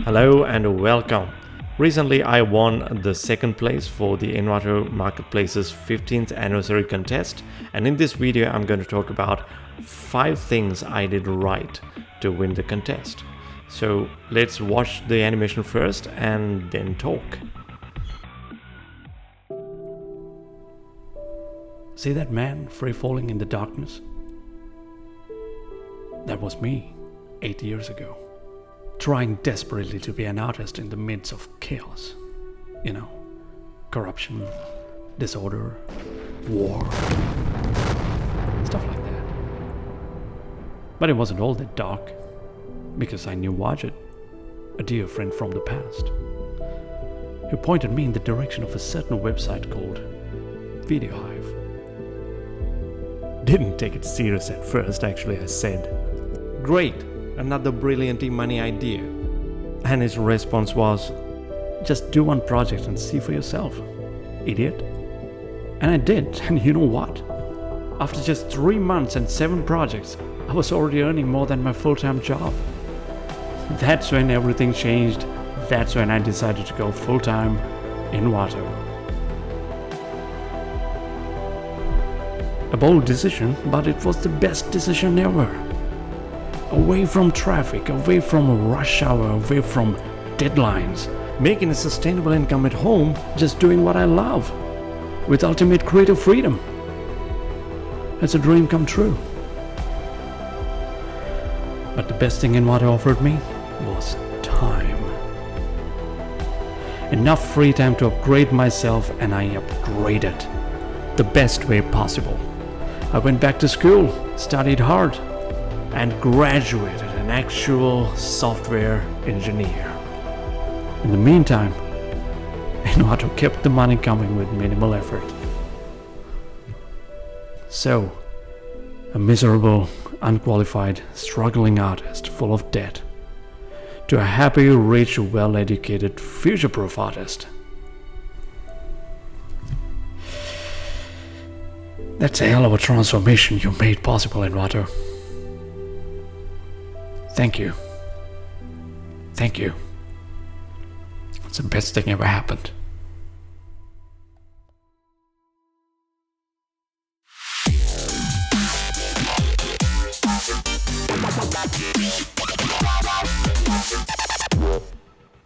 Hello and welcome. Recently, I won the second place for the Envato Marketplace's 15th anniversary contest, and in this video, I'm going to talk about 5 things I did right to win the contest. So let's watch the animation first and then talk. See that man free falling in the darkness? That was me 8 years ago, trying desperately to be an artist in the midst of chaos. You know, corruption, disorder, war, stuff like that. But it wasn't all that dark, because I knew Wajid, a dear friend from the past, who pointed me in the direction of a certain website called Video Hive. Didn't take it serious at first, actually. I said, Great, another brilliant money idea. And his response was, just do one project and see for yourself, idiot. And I did, and you know what? After just 3 months and 7 projects, I was already earning more than my full-time job. That's when everything changed. That's when I decided to go full-time in Envato. A bold decision, but it was the best decision ever. Away from traffic, away from a rush hour, away from deadlines, making a sustainable income at home, just doing what I love, with ultimate creative freedom. It's a dream come true. But the best thing Envato offered me was time. Enough free time to upgrade myself, and I upgraded the best way possible. I went back to school, studied hard, and graduated an actual software engineer. In the meantime, Envato kept the money coming with minimal effort. So, a miserable, unqualified, struggling artist full of debt, to a happy, rich, well-educated, future-proof artist. That's a hell of a transformation you made possible, Envato. Thank you. Thank you. It's the best thing ever happened.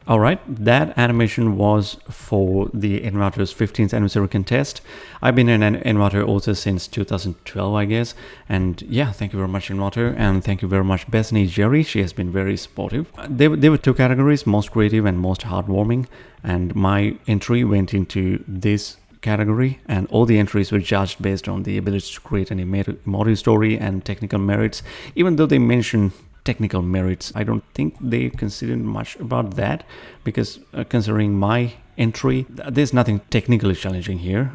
Alright, that animation was for the Envato's 15th anniversary contest. I've been an Envato author since 2012, I guess. And yeah, thank you very much, Envato. And thank you very much, Bethany Jerry. She has been very supportive. There were 2 categories, most creative and most heartwarming. And my entry went into this category, and all the entries were judged based on the ability to create an emotive story and technical merits. Even though they mention technical merits, I don't think they considered much about that, because considering my entry, there's nothing technically challenging here.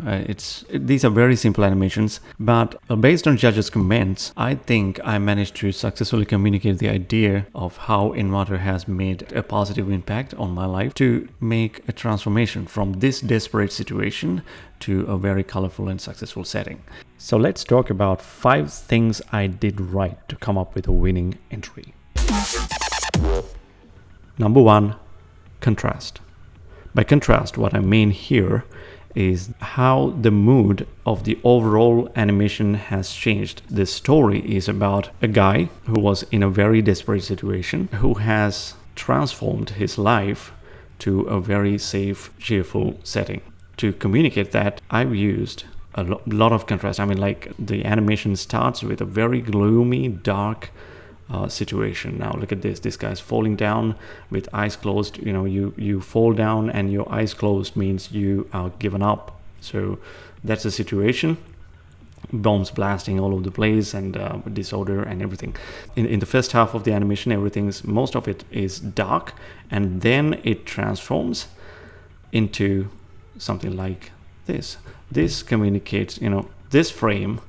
These are very simple animations, but based on judges' comments, I think I managed to successfully communicate the idea of how Envato has made a positive impact on my life to make a transformation from this desperate situation to a very colorful and successful setting. So let's talk about 5 things I did right to come up with a winning entry. Number 1, contrast. By contrast, what I mean here is how the mood of the overall animation has changed. The story is about a guy who was in a very desperate situation, who has transformed his life to a very safe, cheerful setting. To communicate that, I've used a lot of contrast. I mean, like, the animation starts with a very gloomy, dark situation. Now look at this guy's falling down with eyes closed. You know, you fall down and your eyes closed means you are given up. So that's the situation. Bombs blasting all over the place, and disorder and everything. In the first half of the animation, most of it is dark, and then it transforms into something like this. This communicates, this frame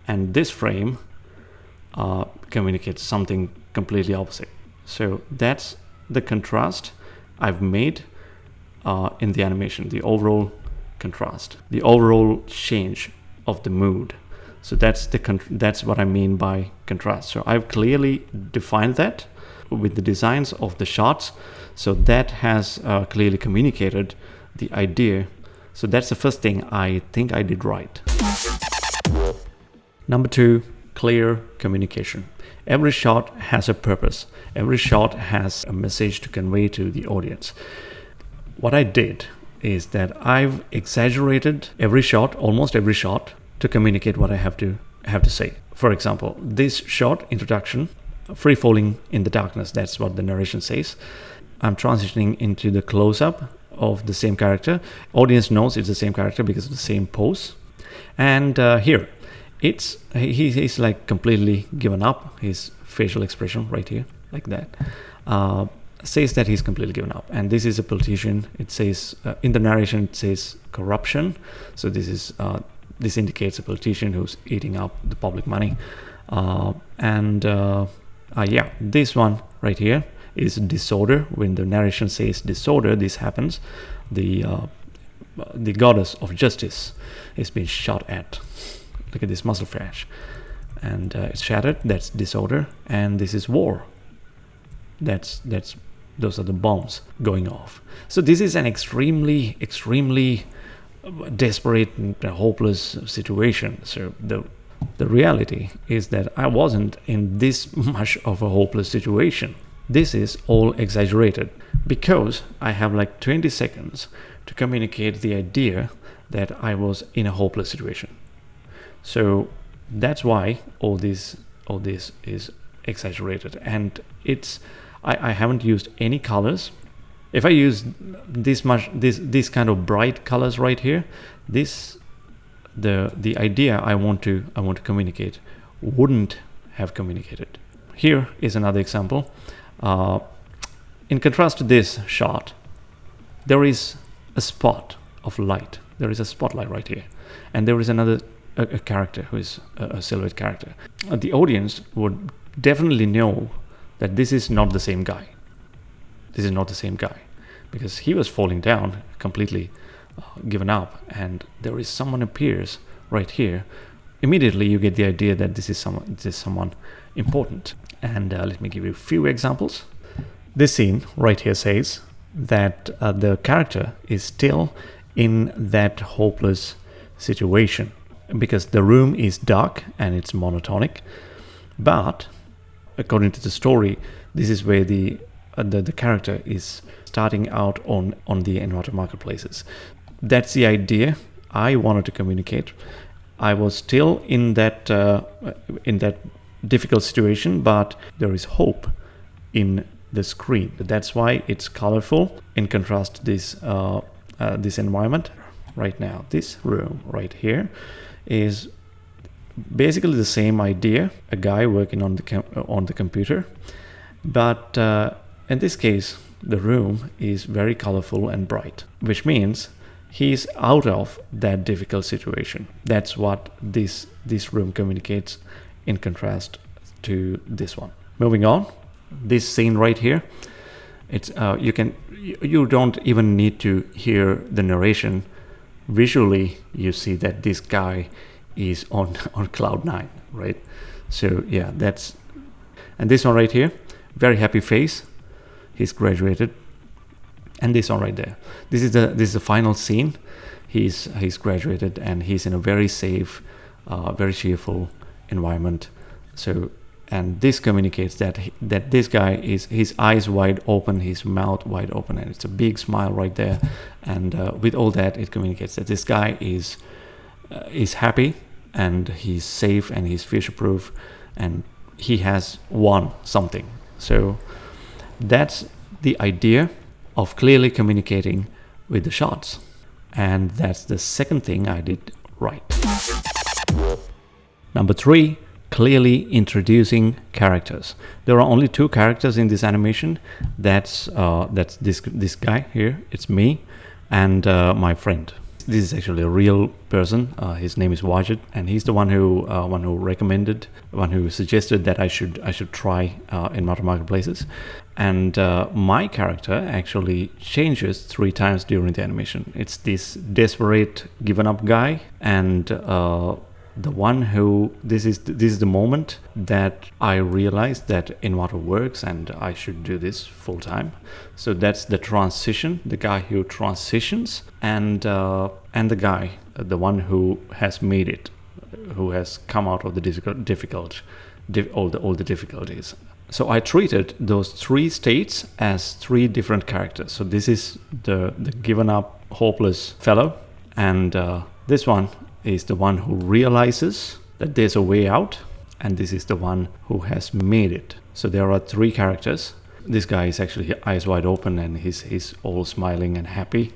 and this frame communicates something completely opposite. So that's the contrast I've made in the animation, the overall contrast, the overall change of the mood. So that's what I mean by contrast. So I've clearly defined that with the designs of the shots. So that has clearly communicated the idea. So that's the first thing I think I did right. Number 2, clear communication. Every shot has a purpose. Every shot has a message to convey to the audience. What I did is that I've exaggerated every shot, almost every shot, to communicate what I have to say. For example, this shot, introduction, free falling in the darkness, that's what the narration says. I'm transitioning into the close-up of the same character. Audience knows it's the same character because of the same pose. And here, he's like completely given up. His facial expression right here, like that, says that he's completely given up. And this is a politician. It says in the narration, it says corruption. So this indicates a politician who's eating up the public money. This one right here is disorder. When the narration says disorder, this happens. The goddess of justice is being shot at. Look at this muscle flash, and it's shattered. That's disorder, and this is war. Those are the bombs going off. So this is an extremely desperate and hopeless situation. So the reality is that I wasn't in this much of a hopeless situation. This is all exaggerated because I have like 20 seconds to communicate the idea that I was in a hopeless situation. So that's why all this is exaggerated, and I haven't used any colors. If I use this kind of bright colors right here, the idea I want to communicate wouldn't have communicated. Here is another example. In contrast to this shot, there is a spot of light. There is a spotlight right here, and there is another a character who is a silhouette character. The audience would definitely know that this is not the same guy. This is not the same guy because he was falling down, completely given up, and there is someone appears right here. Immediately you get the idea that this is someone important. And let me give you a few examples. This scene right here says that the character is still in that hopeless situation because the room is dark and it's monotonic. But according to the story, this is where the character is starting out on the Envato marketplaces. That's the idea I wanted to communicate. I was still in that difficult situation, but there is hope in the screen. That's why it's colorful. In contrast to this environment right now, this room right here is basically the same idea. A guy working on the computer, but in this case, the room is very colorful and bright, which means he's out of that difficult situation. That's what this room communicates in contrast to this one. Moving on, this scene right here, it's you don't even need to hear the narration. Visually, you see that this guy is on cloud 9, right? So yeah, and this one right here, very happy face. He's graduated, and this one right there. This is the final scene. He's graduated and he's in a very safe, very cheerful environment. So, and this communicates that this guy is his eyes wide open, his mouth wide open, and it's a big smile right there. And with all that, it communicates that this guy is happy and he's safe and he's future-proof and he has won something. So that's the idea of clearly communicating with the shots. And that's the second thing I did right. Number 3, clearly introducing characters. There are only 2 characters in this animation. That's this guy here. It's me and my friend. This is actually a real person. His name is Wajid, and he's the one who suggested that I should try Envato marketplaces. And my character actually changes 3 times during the animation. It's this desperate, given up guy, and the one who this is the moment that I realized that Envato works and I should do this full time. So that's the transition, the guy who transitions, and the guy, the one who has made it, who has come out of the all the difficulties. So I treated those three states as three different characters. So this is the given up, hopeless fellow, and this one is the one who realizes that there's a way out, and this is the one who has made it. So there are three characters. This guy is actually eyes wide open, and he's all smiling and happy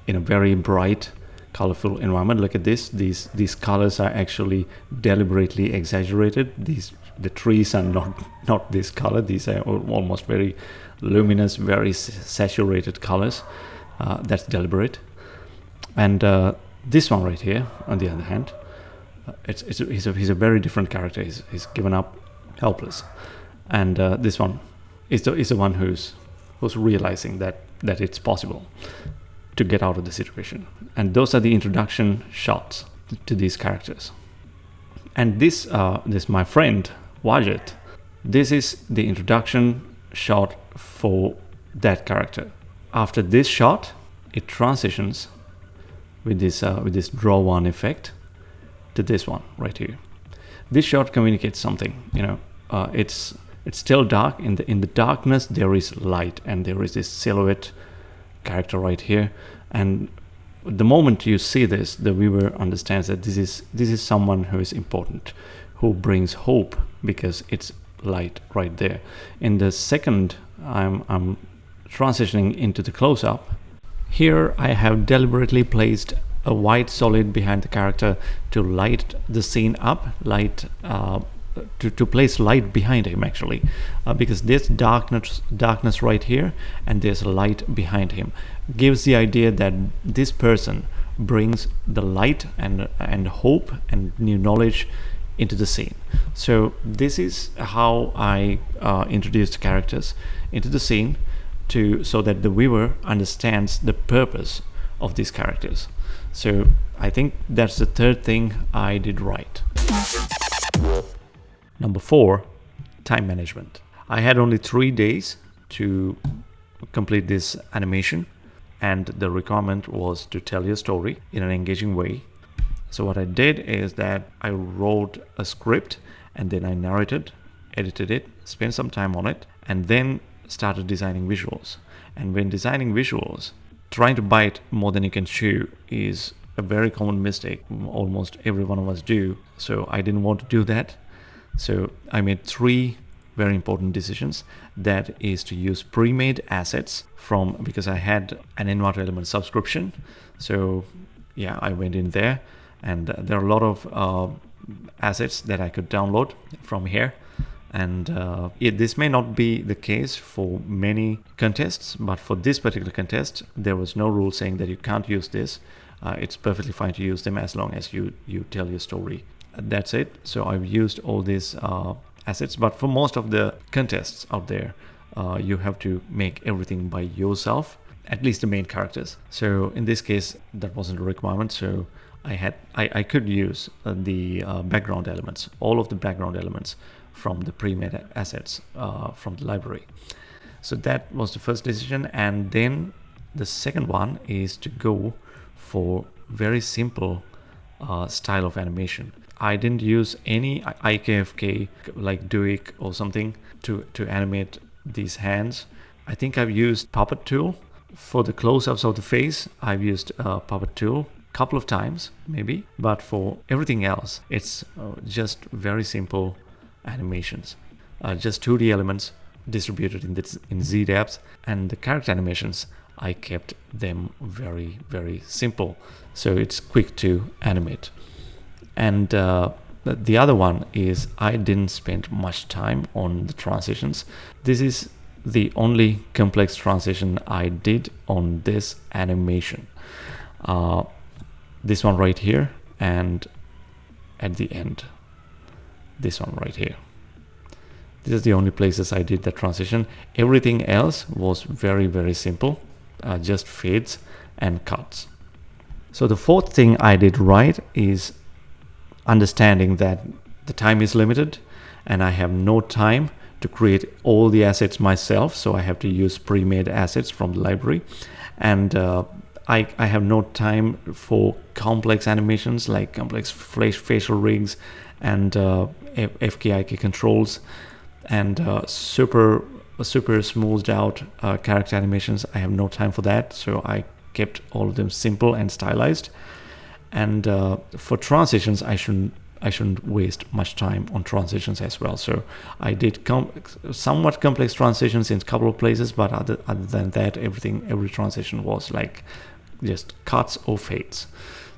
in a very bright, colorful environment. Look at this. These colors are actually deliberately exaggerated. The trees are not this color. These are almost very luminous, very saturated colors. That's deliberate. And this one right here, on the other hand, he's a very different character. He's given up, helpless, and this one is the one who's realizing that it's possible to get out of the situation. And those are the introduction shots to these characters. And this my friend Wajit, this is the introduction shot for that character. After this shot, it transitions with this draw one effect to this one right here. This shot communicates something. It's still dark. In the darkness there is light, and there is this silhouette character right here. And the moment you see this, the viewer understands that this is someone who is important, who brings hope, because it's light right there. In the second, I'm transitioning into the close-up. Here I have deliberately placed a white solid behind the character to light the scene up, to place light behind him actually, because there's darkness right here, and there's light behind him. Gives the idea that this person brings the light and hope and new knowledge into the scene. So this is how I introduced characters into the scene, so that the viewer understands the purpose of these characters. So I think that's the third thing I did right. Number 4, time management. I had only 3 days to complete this animation, and the requirement was to tell your story in an engaging way. So what I did is that I wrote a script, and then I narrated, edited it, spent some time on it, and then started designing visuals. And when designing visuals, trying to bite more than you can chew is a very common mistake. Almost every one of us do. So I didn't want to do that. So I made 3 very important decisions. That is to use pre-made assets because I had an Envato element subscription. So yeah, I went in there, and there are a lot of assets that I could download from here. And this may not be the case for many contests, but for this particular contest, there was no rule saying that you can't use this. It's perfectly fine to use them as long as you tell your story. That's it. So I've used all these assets, but for most of the contests out there, you have to make everything by yourself, at least the main characters. So in this case, that wasn't a requirement. So I could use the background elements, all of the background elements from the pre-made assets from the library. So that was the first decision. And then the second one is to go for very simple style of animation. I didn't use any IKFK like Duik or something to animate these hands. I think I've used Puppet Tool for the close-ups of the face. I've used Puppet Tool a couple of times maybe, but for everything else it's just very simple animations, just 2D elements distributed in ZDAPs, and the character animations I kept them very, very simple, so it's quick to animate. And the other one is I didn't spend much time on the transitions. This is the only complex transition I did on this animation. This one right here, and at the end, this one right here. This is the only places I did the transition. Everything else was very, very simple, just fades and cuts. So the fourth thing I did right is understanding that the time is limited and I have no time to create all the assets myself, so I have to use pre-made assets from the library, and I have no time for complex animations like complex facial rigs and FKIK controls and super smoothed out character animations. I have no time for that, so I kept all of them simple and stylized. And for transitions, I shouldn't waste much time on transitions as well. So I did somewhat complex transitions in a couple of places, but other than that, every transition was like just cuts or fades.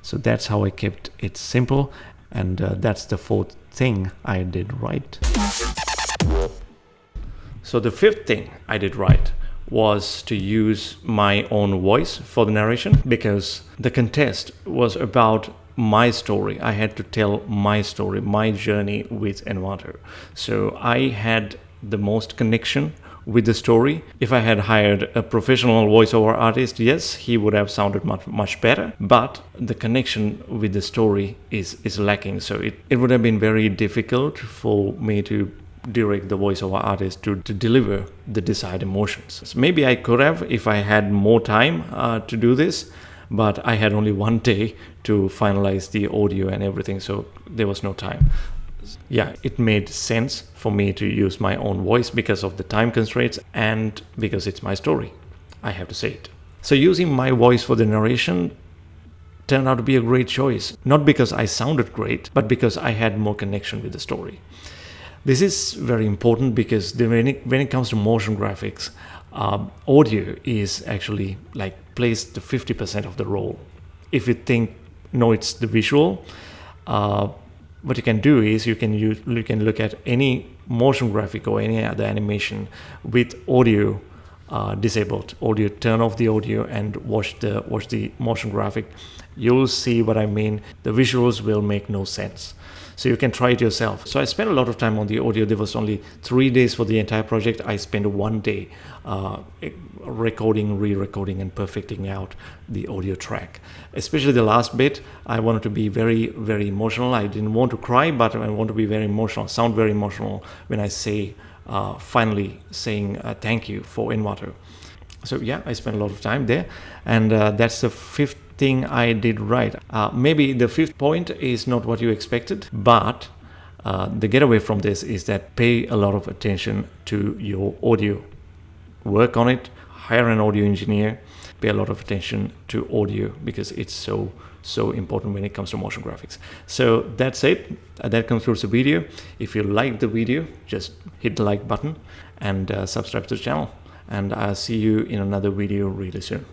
So that's how I kept it simple, and that's the fourth thing I did right. So the fifth thing I did right was to use my own voice for the narration, because the contest was about my story. I had to tell my story, my journey with Envato. So I had the most connection with the story. If I had hired a professional voiceover artist, yes, he would have sounded much better, but the connection with the story is lacking. So it would have been very difficult for me to direct the voiceover artist to deliver the desired emotions. So maybe I could have if I had more time to do this, but I had only one day to finalize the audio and everything, so there was no time. Yeah, it made sense for me to use my own voice because of the time constraints and because it's my story. I have to say it. So using my voice for the narration turned out to be a great choice, not because I sounded great, but because I had more connection with the story. This is very important because when it comes to motion graphics, audio is actually like plays the 50% of the role. If you think, no, it's the visual, what you can do is you can look at any motion graphic or any other animation with audio disabled, audio, turn off the audio and watch the motion graphic. You'll see what I mean. The visuals will make no sense. So you can try it yourself. So I spent a lot of time on the audio. There was only 3 days for the entire project. I spent 1 day recording, re-recording, and perfecting out the audio track. Especially the last bit, I wanted to be very, very emotional. I didn't want to cry, but I want to be very emotional, sound very emotional when I say, finally saying thank you for Envato. So yeah, I spent a lot of time there, and that's the fifth thing I did right. Maybe the fifth point is not what you expected, but the getaway from this is that pay a lot of attention to your audio. Work on it, hire an audio engineer, pay a lot of attention to audio because it's so important when it comes to motion graphics. So that's it. That concludes the video. If you like the video, just hit the like button and subscribe to the channel. And I'll see you in another video really soon.